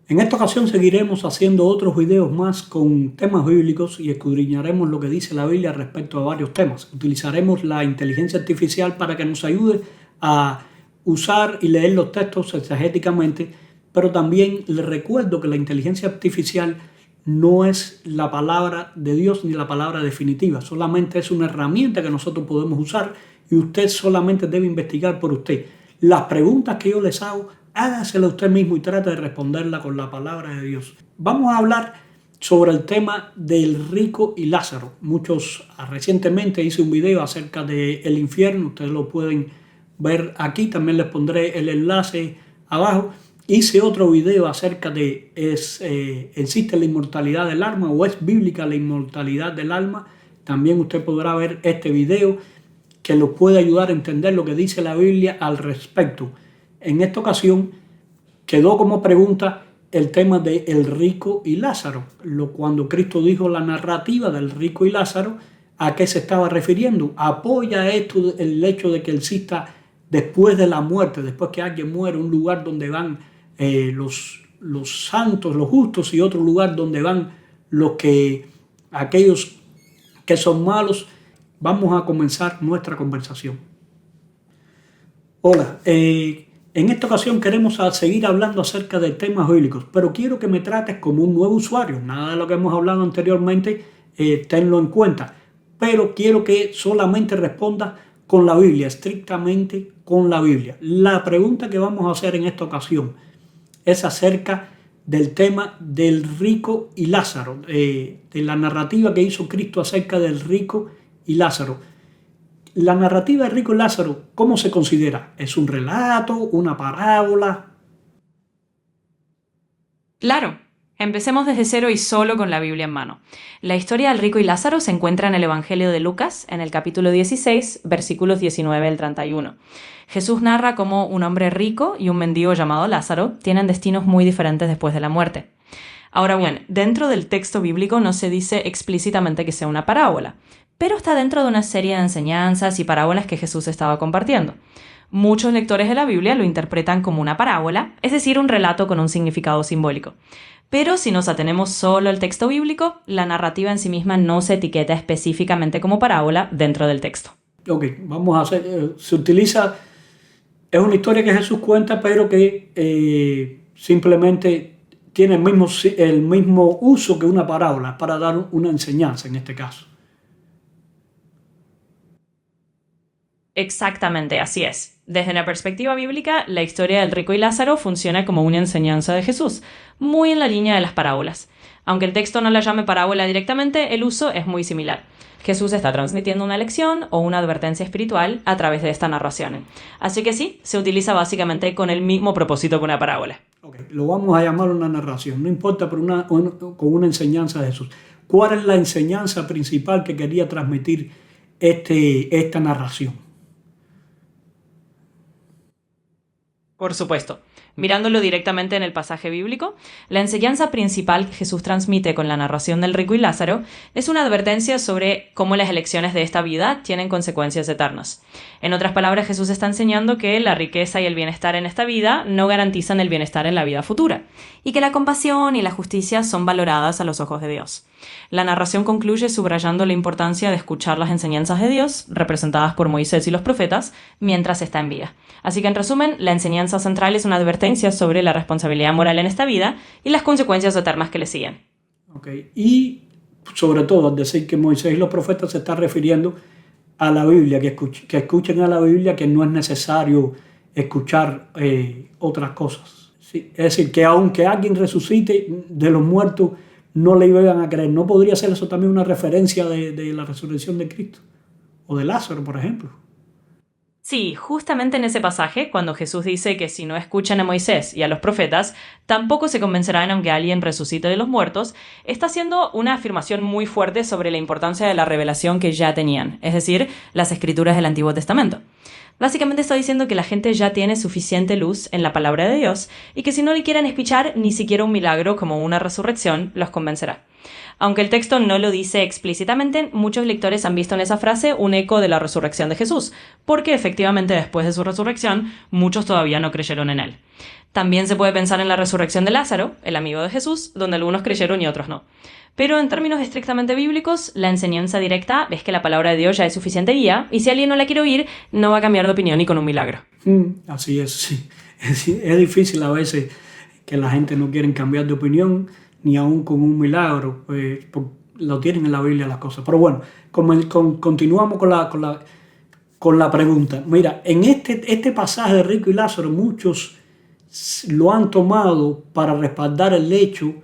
En esta ocasión seguiremos haciendo otros videos más con temas bíblicos y escudriñaremos lo que dice la Biblia respecto a varios temas. Utilizaremos la inteligencia artificial para que nos ayude a usar y leer los textos exegéticamente, pero también les recuerdo que la inteligencia artificial no es la palabra de Dios ni la palabra definitiva, solamente es una herramienta que nosotros podemos usar y usted solamente debe investigar por usted. Las preguntas que yo les hago, hágasela usted mismo y trate de responderla con la palabra de Dios. Vamos a hablar sobre el tema del rico y Lázaro. Recientemente hice un video acerca del infierno, ustedes lo pueden ver aquí, también les pondré el enlace abajo. Hice otro video acerca de ¿existe la inmortalidad del alma o es bíblica la inmortalidad del alma? También usted podrá ver este video que lo puede ayudar a entender lo que dice la Biblia al respecto. En esta ocasión quedó como pregunta el tema de el rico y Lázaro. Cuando Cristo dijo la narrativa del rico y Lázaro, ¿a qué se estaba refiriendo? ¿Apoya esto el hecho de que exista después de la muerte, después que alguien muere, un lugar donde van los santos, los justos, y otro lugar donde van aquellos que son malos? Vamos a comenzar nuestra conversación. Hola, en esta ocasión queremos seguir hablando acerca de temas bíblicos, pero quiero que me trates como un nuevo usuario. Nada de lo que hemos hablado anteriormente, tenlo en cuenta, pero quiero que solamente respondas con la Biblia, estrictamente con la Biblia. La pregunta que vamos a hacer en esta ocasión es acerca del tema del rico y Lázaro, de la narrativa que hizo Cristo acerca del rico y Lázaro. La narrativa del rico y Lázaro, ¿cómo se considera? ¿Es un relato, una parábola? Claro, empecemos desde cero y solo con la Biblia en mano. La historia del rico y Lázaro se encuentra en el Evangelio de Lucas, en el capítulo 16, versículos 19 al 31. Jesús narra cómo un hombre rico y un mendigo llamado Lázaro tienen destinos muy diferentes después de la muerte. Ahora bien, dentro del texto bíblico no se dice explícitamente que sea una parábola, pero está dentro de una serie de enseñanzas y parábolas que Jesús estaba compartiendo. Muchos lectores de la Biblia lo interpretan como una parábola, es decir, un relato con un significado simbólico. Pero si nos atenemos solo al texto bíblico, la narrativa en sí misma no se etiqueta específicamente como parábola dentro del texto. Ok, es una historia que Jesús cuenta, pero que simplemente tiene el mismo uso que una parábola, para dar una enseñanza en este caso. Exactamente, así es. Desde la perspectiva bíblica, la historia del rico y Lázaro funciona como una enseñanza de Jesús, muy en la línea de las parábolas. Aunque el texto no la llame parábola directamente, el uso es muy similar. Jesús está transmitiendo una lección o una advertencia espiritual a través de esta narración. Así que sí, se utiliza básicamente con el mismo propósito que una parábola. Okay, lo vamos a llamar una narración, no importa, pero con una enseñanza de Jesús. ¿Cuál es la enseñanza principal que quería transmitir esta narración? Por supuesto. Mirándolo directamente en el pasaje bíblico, la enseñanza principal que Jesús transmite con la narración del rico y Lázaro es una advertencia sobre cómo las elecciones de esta vida tienen consecuencias eternas. En otras palabras, Jesús está enseñando que la riqueza y el bienestar en esta vida no garantizan el bienestar en la vida futura, y que la compasión y la justicia son valoradas a los ojos de Dios. La narración concluye subrayando la importancia de escuchar las enseñanzas de Dios, representadas por Moisés y los profetas, mientras está en vida. Así que, en resumen, la enseñanza central es una advertencia sobre la responsabilidad moral en esta vida y las consecuencias eternas que le siguen. Okay. Y sobre todo, al decir que Moisés y los profetas se están refiriendo a la Biblia, que escuchen a la Biblia, que no es necesario escuchar otras cosas. ¿Sí? Es decir, que aunque alguien resucite de los muertos, no le iban a creer. ¿No podría ser eso también una referencia de la resurrección de Cristo? O de Lázaro, por ejemplo. Sí, justamente en ese pasaje, cuando Jesús dice que si no escuchan a Moisés y a los profetas, tampoco se convencerán aunque alguien resucite de los muertos, está haciendo una afirmación muy fuerte sobre la importancia de la revelación que ya tenían, es decir, las escrituras del Antiguo Testamento. Básicamente está diciendo que la gente ya tiene suficiente luz en la palabra de Dios y que si no le quieren escuchar, ni siquiera un milagro como una resurrección los convencerá. Aunque el texto no lo dice explícitamente, muchos lectores han visto en esa frase un eco de la resurrección de Jesús, porque efectivamente después de su resurrección, muchos todavía no creyeron en él. También se puede pensar en la resurrección de Lázaro, el amigo de Jesús, donde algunos creyeron y otros no. Pero en términos estrictamente bíblicos, la enseñanza directa es que la palabra de Dios ya es suficiente guía, y si alguien no la quiere oír, no va a cambiar de opinión ni con un milagro. Así es, sí. Es difícil a veces que la gente no quiere cambiar de opinión, ni aún con un milagro, lo tienen en la Biblia las cosas. Pero bueno, continuamos con la pregunta. Mira, en este pasaje de Rico y Lázaro, muchos lo han tomado para respaldar el hecho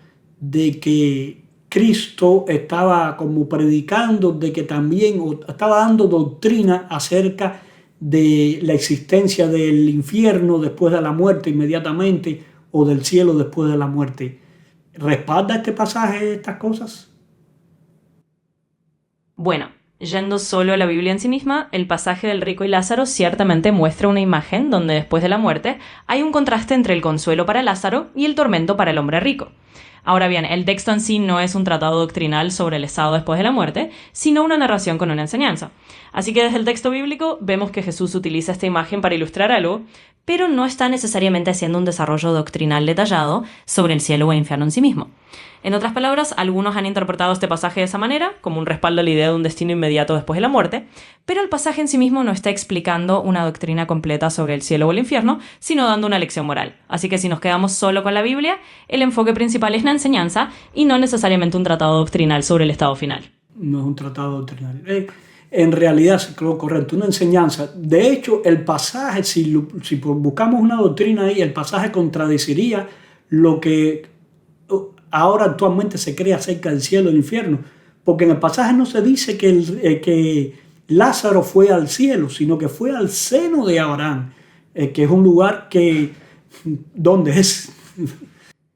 de que Cristo estaba como predicando, de que también estaba dando doctrina acerca de la existencia del infierno después de la muerte inmediatamente o del cielo después de la muerte. ¿Respalda este pasaje estas cosas? Bueno, yendo solo a la Biblia en sí misma, el pasaje del rico y Lázaro ciertamente muestra una imagen donde después de la muerte hay un contraste entre el consuelo para Lázaro y el tormento para el hombre rico. Ahora bien, el texto en sí no es un tratado doctrinal sobre el estado después de la muerte, sino una narración con una enseñanza. Así que desde el texto bíblico vemos que Jesús utiliza esta imagen para ilustrar algo, pero no está necesariamente haciendo un desarrollo doctrinal detallado sobre el cielo o el infierno en sí mismo. En otras palabras, algunos han interpretado este pasaje de esa manera, como un respaldo a la idea de un destino inmediato después de la muerte, pero el pasaje en sí mismo no está explicando una doctrina completa sobre el cielo o el infierno, sino dando una lección moral. Así que si nos quedamos solo con la Biblia, el enfoque principal es la enseñanza y no necesariamente un tratado doctrinal sobre el estado final. No es un tratado doctrinal. En realidad es lo correcto, una enseñanza. De hecho, el pasaje, si buscamos una doctrina ahí, el pasaje contradeciría lo que ahora actualmente se cree acerca del cielo y el infierno, porque en el pasaje no se dice que Lázaro fue al cielo, sino que fue al seno de Abraham, que es un lugar donde es.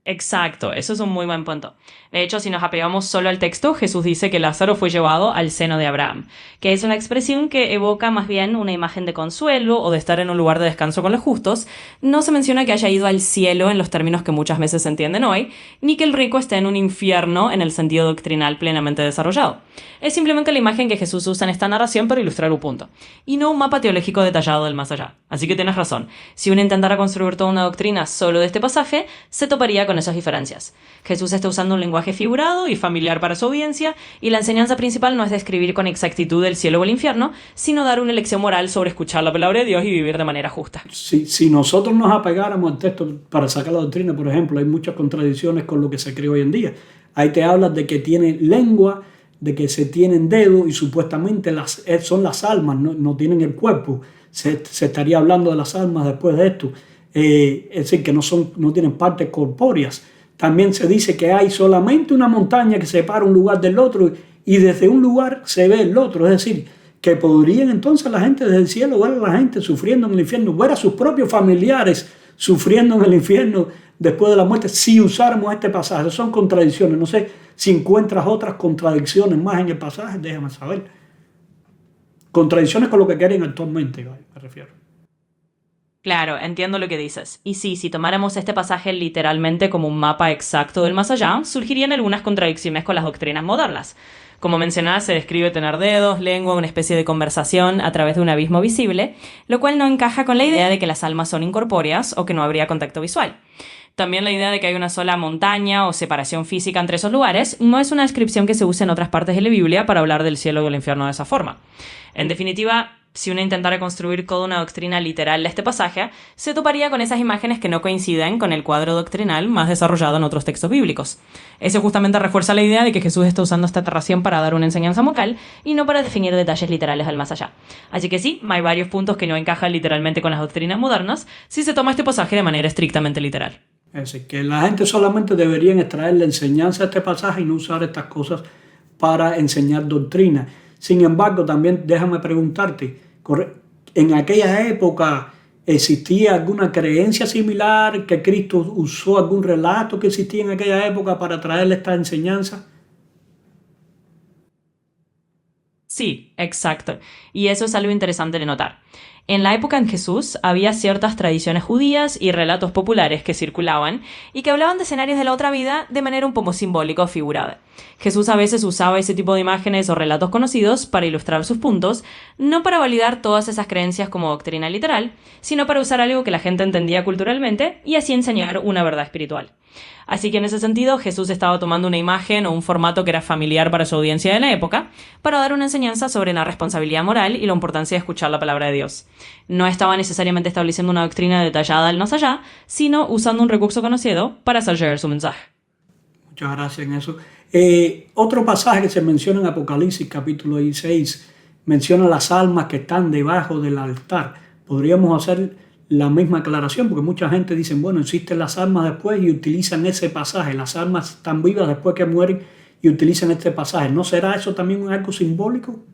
Exacto, eso es un muy buen punto. De hecho, si nos apegamos solo al texto, Jesús dice que Lázaro fue llevado al seno de Abraham, que es una expresión que evoca más bien una imagen de consuelo o de estar en un lugar de descanso con los justos. No se menciona que haya ido al cielo en los términos que muchas veces se entienden hoy, ni que el rico esté en un infierno en el sentido doctrinal plenamente desarrollado. Es simplemente la imagen que Jesús usa en esta narración para ilustrar un punto, y no un mapa teológico detallado del más allá. Así que tienes razón, si uno intentara construir toda una doctrina solo de este pasaje, se toparía con esas diferencias. Jesús está usando un lenguaje figurado y familiar para su audiencia, y la enseñanza principal no es describir con exactitud el cielo o el infierno, sino dar una lección moral sobre escuchar la palabra de Dios y vivir de manera justa. Si nosotros nos apegáramos al texto para sacar la doctrina, por ejemplo, hay muchas contradicciones con lo que se cree hoy en día. Ahí te hablas de que tiene lengua, de que se tienen dedos y supuestamente son las almas, no tienen el cuerpo. Se estaría hablando de las almas después de esto. Es decir, que no tienen partes corpóreas. También se dice que hay solamente una montaña que separa un lugar del otro y desde un lugar se ve el otro. Es decir, que podrían entonces la gente desde el cielo ver a la gente sufriendo en el infierno, ver a sus propios familiares sufriendo en el infierno después de la muerte si usáramos este pasaje. Son contradicciones. No sé si encuentras otras contradicciones más en el pasaje, déjame saber. Contradicciones con lo que quieren actualmente, me refiero. Claro, entiendo lo que dices. Y sí, si tomáramos este pasaje literalmente como un mapa exacto del más allá, surgirían algunas contradicciones con las doctrinas modernas. Como mencionaba, se describe tener dedos, lengua, una especie de conversación a través de un abismo visible, lo cual no encaja con la idea de que las almas son incorpóreas o que no habría contacto visual. También la idea de que hay una sola montaña o separación física entre esos lugares no es una descripción que se use en otras partes de la Biblia para hablar del cielo o del infierno de esa forma. En definitiva, si uno intentara construir toda una doctrina literal de este pasaje, se toparía con esas imágenes que no coinciden con el cuadro doctrinal más desarrollado en otros textos bíblicos. Eso justamente refuerza la idea de que Jesús está usando esta narración para dar una enseñanza moral y no para definir detalles literales al más allá. Así que sí, hay varios puntos que no encajan literalmente con las doctrinas modernas si se toma este pasaje de manera estrictamente literal. Es decir, que la gente solamente debería extraer la enseñanza de este pasaje y no usar estas cosas para enseñar doctrina. Sin embargo, también déjame preguntarte, ¿en aquella época existía alguna creencia similar, que Cristo usó algún relato que existía en aquella época para traerle esta enseñanza? Sí. exacto. Y eso es algo interesante de notar. En la época en Jesús había ciertas tradiciones judías y relatos populares que circulaban y que hablaban de escenarios de la otra vida de manera un poco simbólica o figurada. Jesús a veces usaba ese tipo de imágenes o relatos conocidos para ilustrar sus puntos, no para validar todas esas creencias como doctrina literal, sino para usar algo que la gente entendía culturalmente y así enseñar una verdad espiritual. Así que en ese sentido Jesús estaba tomando una imagen o un formato que era familiar para su audiencia de la época para dar una enseñanza sobre la responsabilidad moral y la importancia de escuchar la palabra de Dios. No estaba necesariamente estableciendo una doctrina detallada del más allá, sino usando un recurso conocido para hacer llegar su mensaje. Muchas gracias en eso. Otro pasaje que se menciona en Apocalipsis capítulo 16 menciona las almas que están debajo del altar. Podríamos hacer la misma aclaración porque mucha gente dice, bueno, existen las almas después y utilizan ese pasaje. Las almas están vivas después que mueren y utilizan este pasaje. ¿No será eso también algo simbólico?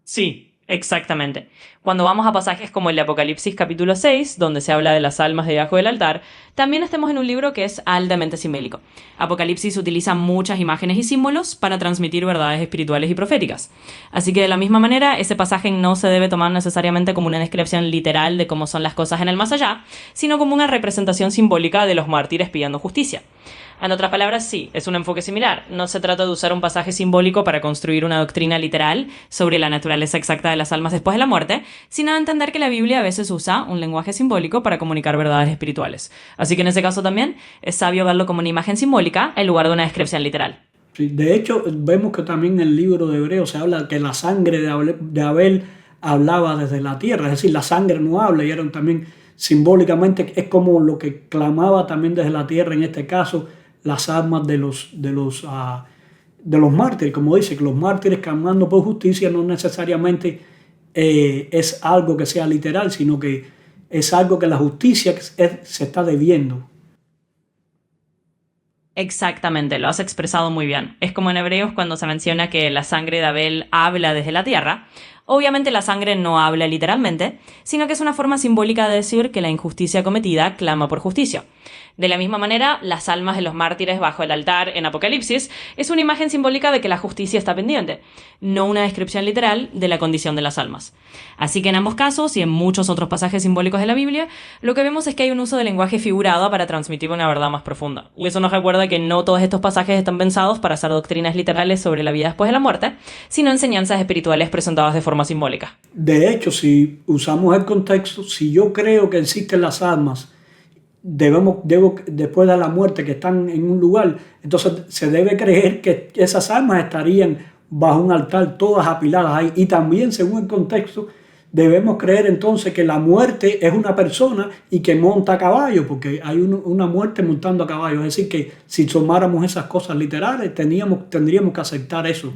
Sí, exactamente. Cuando vamos a pasajes como el de Apocalipsis capítulo 6, donde se habla de las almas debajo del altar, también estamos en un libro que es altamente simbólico. Apocalipsis utiliza muchas imágenes y símbolos para transmitir verdades espirituales y proféticas. Así que de la misma manera, ese pasaje no se debe tomar necesariamente como una descripción literal de cómo son las cosas en el más allá, sino como una representación simbólica de los mártires pidiendo justicia. En otras palabras, sí, es un enfoque similar. No se trata de usar un pasaje simbólico para construir una doctrina literal sobre la naturaleza exacta de las almas después de la muerte, sino de entender que la Biblia a veces usa un lenguaje simbólico para comunicar verdades espirituales. Así que en ese caso también es sabio verlo como una imagen simbólica en lugar de una descripción literal. Sí, de hecho, vemos que también en el libro de Hebreos se habla que la sangre de Abel hablaba desde la tierra, es decir, la sangre no habla y eran también simbólicamente, es como lo que clamaba también desde la tierra en este caso, las almas de los mártires, como dice, que los mártires clamando por justicia no necesariamente es algo que sea literal, sino que es algo que la justicia se está debiendo. Exactamente, lo has expresado muy bien. Es como en Hebreos cuando se menciona que la sangre de Abel habla desde la tierra. Obviamente la sangre no habla literalmente, sino que es una forma simbólica de decir que la injusticia cometida clama por justicia. De la misma manera, las almas de los mártires bajo el altar en Apocalipsis es una imagen simbólica de que la justicia está pendiente, no una descripción literal de la condición de las almas. Así que en ambos casos y en muchos otros pasajes simbólicos de la Biblia, lo que vemos es que hay un uso de lenguaje figurado para transmitir una verdad más profunda. Y eso nos recuerda que no todos estos pasajes están pensados para hacer doctrinas literales sobre la vida después de la muerte, sino enseñanzas espirituales presentadas de forma simbólica. De hecho, si usamos el contexto, si yo creo que existen las almas después de la muerte que están en un lugar, entonces se debe creer que esas almas estarían bajo un altar todas apiladas ahí, y también según el contexto debemos creer entonces que la muerte es una persona y que monta a caballo, porque hay una muerte montando a caballo, es decir que si tomáramos esas cosas literales tendríamos que aceptar eso.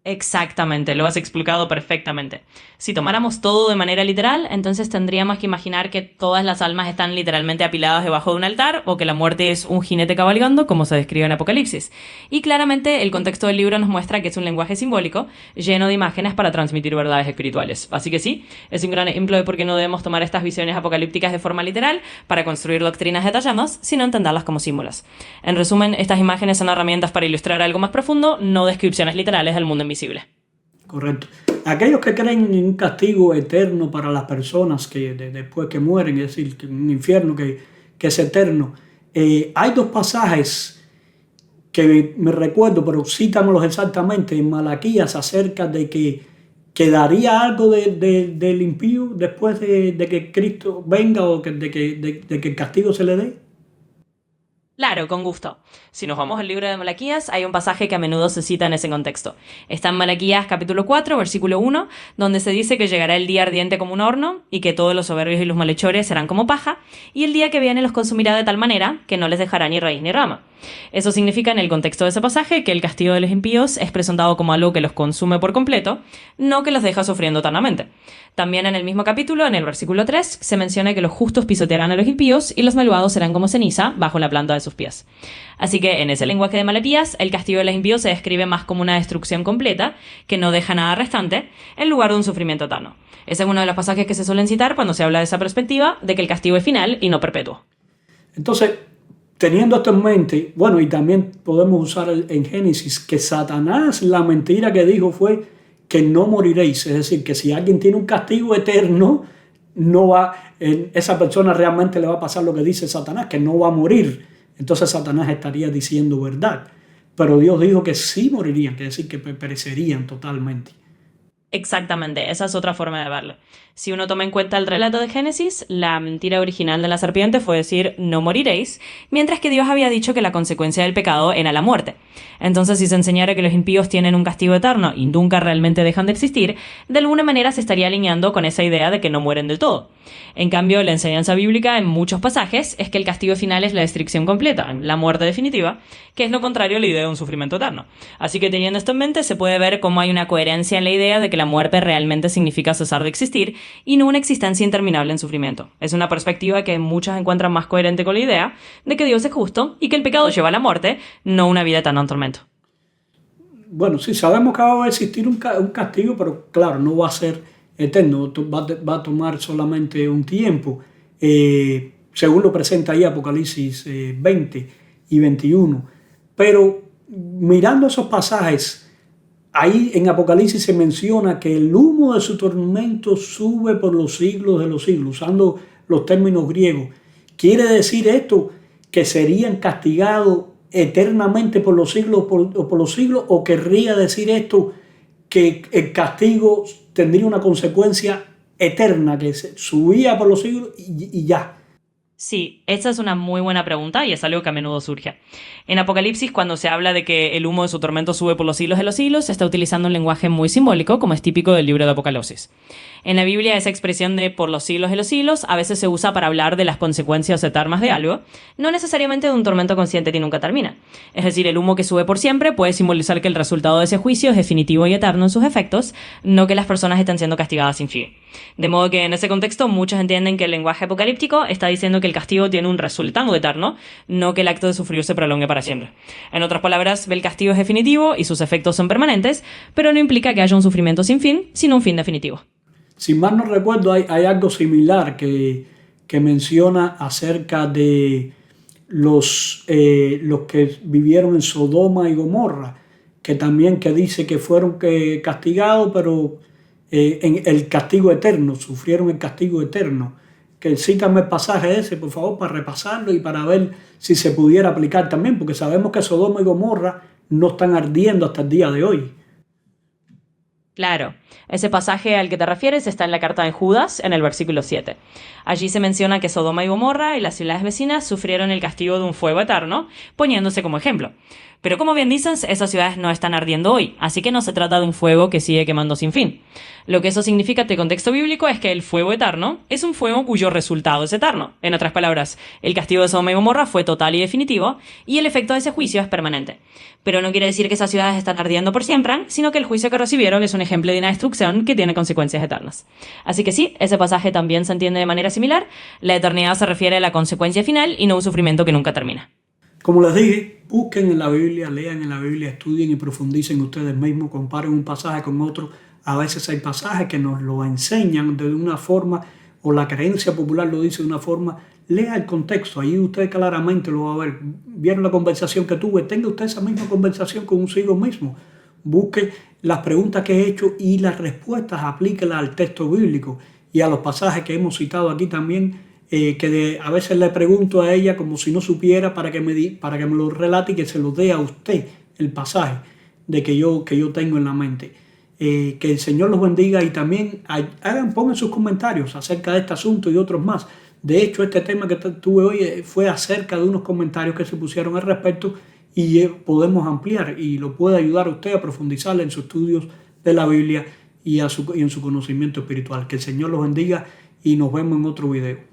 Exactamente, lo has explicado perfectamente. Si tomáramos todo de manera literal, entonces tendríamos que imaginar que todas las almas están literalmente apiladas debajo de un altar o que la muerte es un jinete cabalgando, como se describe en Apocalipsis. Y claramente el contexto del libro nos muestra que es un lenguaje simbólico lleno de imágenes para transmitir verdades espirituales. Así que sí, es un gran ejemplo de por qué no debemos tomar estas visiones apocalípticas de forma literal para construir doctrinas detalladas, sino entenderlas como símbolos. En resumen, estas imágenes son herramientas para ilustrar algo más profundo, no descripciones literales del mundo invisible. Correcto. Aquellos que creen en un castigo eterno para las personas que después que mueren, es decir, que un infierno que es eterno, hay dos pasajes que me recuerdo, pero cítamelos exactamente, en Malaquías acerca de que quedaría algo del impío después de que Cristo venga o de que el castigo se le dé. Claro, con gusto. Si nos vamos al libro de Malaquías, hay un pasaje que a menudo se cita en ese contexto. Está en Malaquías capítulo 4, versículo 1, donde se dice que llegará el día ardiente como un horno y que todos los soberbios y los malhechores serán como paja, y el día que viene los consumirá de tal manera que no les dejará ni raíz ni rama. Eso significa en el contexto de ese pasaje que el castigo de los impíos es presentado como algo que los consume por completo, no que los deja sufriendo eternamente. También en el mismo capítulo, en el versículo 3, se menciona que los justos pisotearán a los impíos y los malvados serán como ceniza bajo la planta de sus pies. Así que en ese lenguaje de Malaquías, el castigo de los impíos se describe más como una destrucción completa, que no deja nada restante, en lugar de un sufrimiento eterno. Ese es uno de los pasajes que se suelen citar cuando se habla de esa perspectiva, de que el castigo es final y no perpetuo. Entonces, teniendo esto en mente, y también podemos usar en Génesis que Satanás, la mentira que dijo fue que no moriréis. Es decir, que si alguien tiene un castigo eterno, esa persona realmente le va a pasar lo que dice Satanás, que no va a morir. Entonces Satanás estaría diciendo verdad. Pero Dios dijo que sí morirían, que es decir, que perecerían totalmente. Exactamente, esa es otra forma de verlo. Si uno toma en cuenta el relato de Génesis, la mentira original de la serpiente fue decir no moriréis, mientras que Dios había dicho que la consecuencia del pecado era la muerte. Entonces, si se enseñara que los impíos tienen un castigo eterno y nunca realmente dejan de existir, de alguna manera se estaría alineando con esa idea de que no mueren del todo. En cambio, la enseñanza bíblica en muchos pasajes es que el castigo final es la destrucción completa, la muerte definitiva, que es lo contrario a la idea de un sufrimiento eterno. Así que teniendo esto en mente, se puede ver cómo hay una coherencia en la idea de que la muerte realmente significa cesar de existir y no una existencia interminable en sufrimiento. Es una perspectiva que muchos encuentran más coherente con la idea de que Dios es justo y que el pecado lleva a la muerte, no una vida eterna en tormento. Bueno, sí, sabemos que va a existir un castigo, pero claro, no va a ser eterno, va a tomar solamente un tiempo, según lo presenta ahí Apocalipsis 20 y 21. Pero mirando esos pasajes, ahí en Apocalipsis se menciona que el humo de su tormento sube por los siglos de los siglos, usando los términos griegos. ¿Quiere decir esto que serían castigados eternamente por los siglos por los siglos? ¿O querría decir esto que el castigo tendría una consecuencia eterna, que subía por los siglos y ya? Sí, esa es una muy buena pregunta y es algo que a menudo surge. En Apocalipsis, cuando se habla de que el humo de su tormento sube por los siglos de los siglos, se está utilizando un lenguaje muy simbólico, como es típico del libro de Apocalipsis. En la Biblia, esa expresión de por los siglos de los siglos a veces se usa para hablar de las consecuencias eternas de algo, no necesariamente de un tormento consciente que nunca termina. Es decir, el humo que sube por siempre puede simbolizar que el resultado de ese juicio es definitivo y eterno en sus efectos, no que las personas estén siendo castigadas sin fin. De modo que en ese contexto muchos entienden que el lenguaje apocalíptico está diciendo que el castigo tiene un resultado eterno, no que el acto de sufrir se prolongue para siempre. En otras palabras, el castigo es definitivo y sus efectos son permanentes, pero no implica que haya un sufrimiento sin fin, sino un fin definitivo. Si mal no recuerdo, hay algo similar que menciona acerca de los que vivieron en Sodoma y Gomorra, que también que dice que fueron castigados, pero en el castigo eterno, sufrieron el castigo eterno. Que cítame el pasaje ese, por favor, para repasarlo y para ver si se pudiera aplicar también, porque sabemos que Sodoma y Gomorra no están ardiendo hasta el día de hoy. Claro, ese pasaje al que te refieres está en la carta de Judas, en el versículo 7. Allí se menciona que Sodoma y Gomorra y las ciudades vecinas sufrieron el castigo de un fuego eterno, poniéndose como ejemplo. Pero como bien dices, esas ciudades no están ardiendo hoy, así que no se trata de un fuego que sigue quemando sin fin. Lo que eso significa en el contexto bíblico es que el fuego eterno es un fuego cuyo resultado es eterno. En otras palabras, el castigo de Sodoma y Gomorra fue total y definitivo, y el efecto de ese juicio es permanente. Pero no quiere decir que esas ciudades están ardiendo por siempre, sino que el juicio que recibieron es un ejemplo de una destrucción que tiene consecuencias eternas. Así que sí, ese pasaje también se entiende de manera similar. La eternidad se refiere a la consecuencia final y no un sufrimiento que nunca termina. Como les dije, busquen en la Biblia, lean en la Biblia, estudien y profundicen ustedes mismos, comparen un pasaje con otro. A veces hay pasajes que nos lo enseñan de una forma, o la creencia popular lo dice de una forma. Lea el contexto, ahí usted claramente lo va a ver. Vieron la conversación que tuve, tenga usted esa misma conversación consigo mismo. Busque las preguntas que he hecho y las respuestas, aplíquelas al texto bíblico y a los pasajes que hemos citado aquí también. A veces le pregunto a ella como si no supiera para que me lo relate y que se lo dé a usted el pasaje que yo tengo en la mente. Que el Señor los bendiga y también pongan sus comentarios acerca de este asunto y otros más. De hecho, este tema que tuve hoy fue acerca de unos comentarios que se pusieron al respecto y podemos ampliar y lo puede ayudar a usted a profundizar en sus estudios de la Biblia y en su conocimiento espiritual. Que el Señor los bendiga y nos vemos en otro video.